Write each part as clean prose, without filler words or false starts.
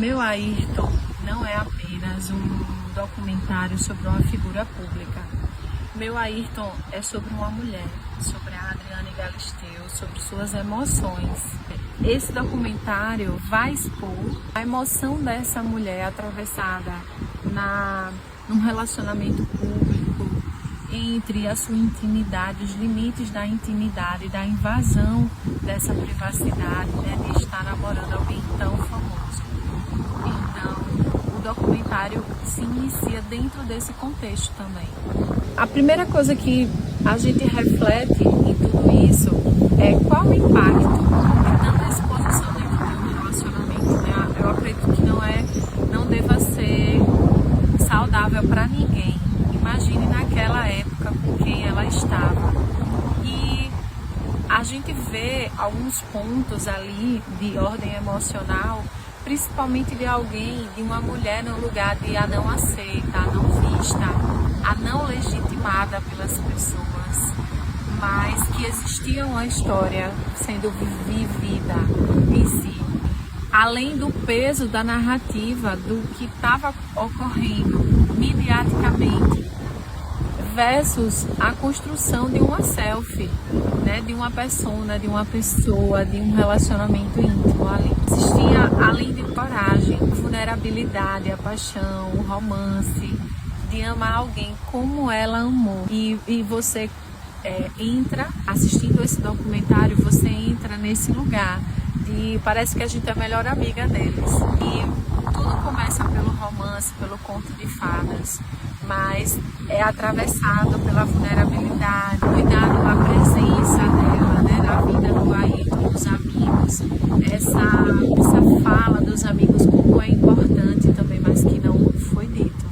Meu Ayrton não é apenas um documentário sobre uma figura pública. Meu Ayrton é sobre uma mulher, sobre a Adriane Galisteu, sobre suas emoções. Esse documentário vai expor a emoção dessa mulher atravessada num relacionamento público, entre a sua intimidade, os limites da intimidade, da invasão dessa privacidade, né, de estar namorando alguém tão famoso. Então, o documentário se inicia dentro desse contexto também. A primeira coisa que a gente reflete em tudo isso é qual o impacto de tanta exposição dentro de um relacionamento, né? Eu acredito que não deva ser saudável para ninguém. Imagine naquela época com quem ela estava. E a gente vê alguns pontos ali de ordem emocional, principalmente de alguém, de uma mulher no lugar de a não aceita, a não vista, a não legitimada pelas pessoas, mas que existia uma história sendo vivida em si. Além do peso da narrativa, do que estava ocorrendo mediaticamente, versus a construção de uma selfie, né, de uma persona, de uma pessoa, de um relacionamento íntimo ali. Existia, além de coragem, vulnerabilidade, a paixão, o romance, de amar alguém como ela amou. E você entra, assistindo esse documentário, você entra nesse lugar de parece que a gente é a melhor amiga deles. E tudo começa pelo romance, pelo conto de fadas, mas é atravessado pela vulnerabilidade, cuidado com a presença dela, né, na vida do Ayrton, dos amigos, essa fala dos amigos, como é importante também, mas que não foi dito.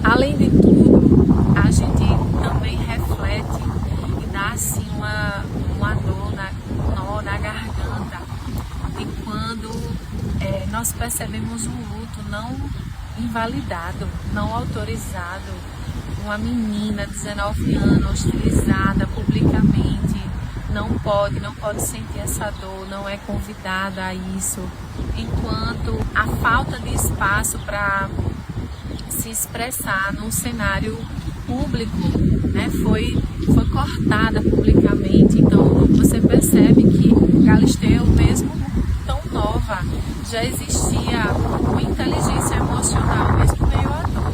Além de tudo, a gente também reflete e dá assim uma dor, um nó na garganta, de quando nós percebemos um luto não invalidado, não autorizado, uma menina de 19 anos hostilizada publicamente, não pode sentir essa dor, não é convidada a isso, enquanto a falta de espaço para se expressar num cenário público, né, foi cortada publicamente. Então você percebe que Galisteu, mesmo tão nova, já existia uma inteligência emocional, mesmo meio à dor.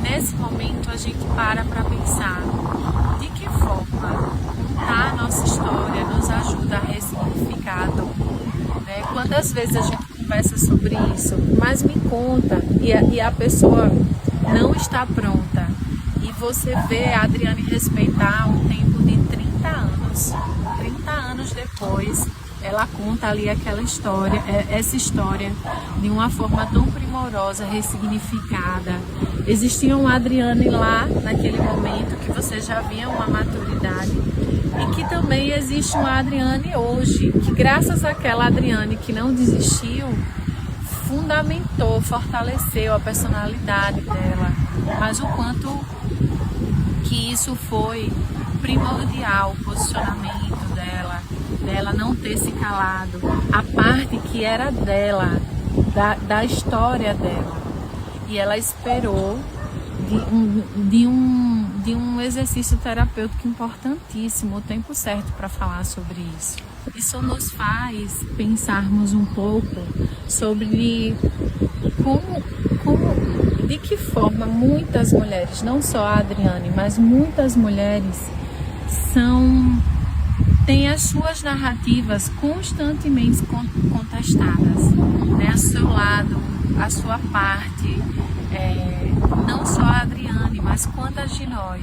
Nesse momento a gente para pensar de que forma a nossa história nos ajuda a ressignificar a dor, né? Quantas vezes a gente conversa sobre isso, mas me conta, e a pessoa não está pronta, e você vê a Adriane respeitar um tempo de 30 anos. 30 anos depois, ela conta ali aquela história, essa história de uma forma tão primorosa, ressignificada. Existia uma Adriane lá, naquele momento, que você já via uma maturidade, e que também existe uma Adriane hoje, que graças àquela Adriane que não desistiu, fundamentou, fortaleceu a personalidade dela, mas o quanto que isso foi primordial, o posicionamento dela não ter se calado, a parte que era dela, da história dela, e ela esperou de um exercício terapêutico importantíssimo, o tempo certo para falar sobre isso. Isso nos faz pensarmos um pouco sobre de que forma muitas mulheres, não só a Adriane, mas muitas mulheres têm as suas narrativas constantemente contestadas, né? A seu lado, a sua parte, não só a Adriane, mas quantas de nós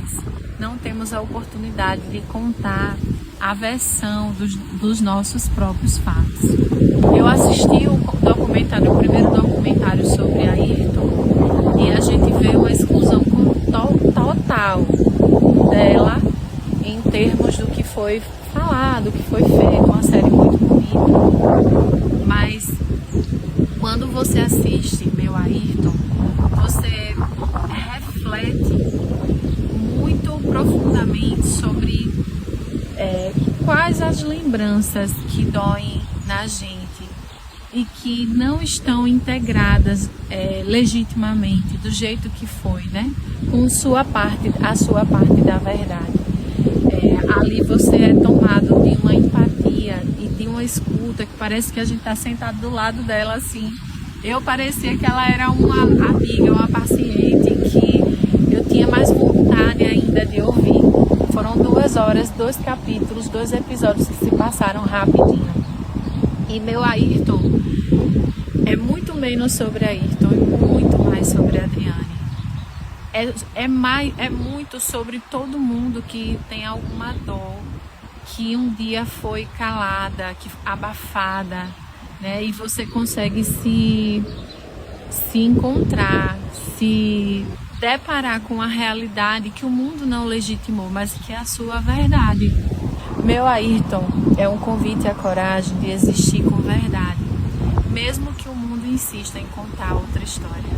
não temos a oportunidade de contar a versão dos nossos próprios fatos. Eu assisti o primeiro documentário sobre Ayrton, e a gente vê uma exclusão total dela em termos do que foi falado, do que foi feito, uma série muito bonita, mas quando você assiste Meu Ayrton, você reflete muito profundamente sobre quais as lembranças que doem na gente e que não estão integradas legitimamente do jeito que foi, né? Com a sua parte da verdade. Ali você é tomado de uma empatia e de uma escuta que parece que a gente está sentado do lado dela assim. Eu parecia que ela era uma amiga, uma paciente que eu tinha mais vontade ainda de ouvir. Foram 2 horas, 2 capítulos, 2 episódios que se passaram rapidinho. E meu Ayrton é muito menos sobre Ayrton e muito mais sobre Adriane. É muito sobre todo mundo que tem alguma dor, que um dia foi calada, que abafada, né? E você consegue se encontrar, se deparar com a realidade que o mundo não legitimou, mas que é a sua verdade. Meu Ayrton é um convite à coragem de existir com verdade, mesmo que o mundo insista em contar outra história.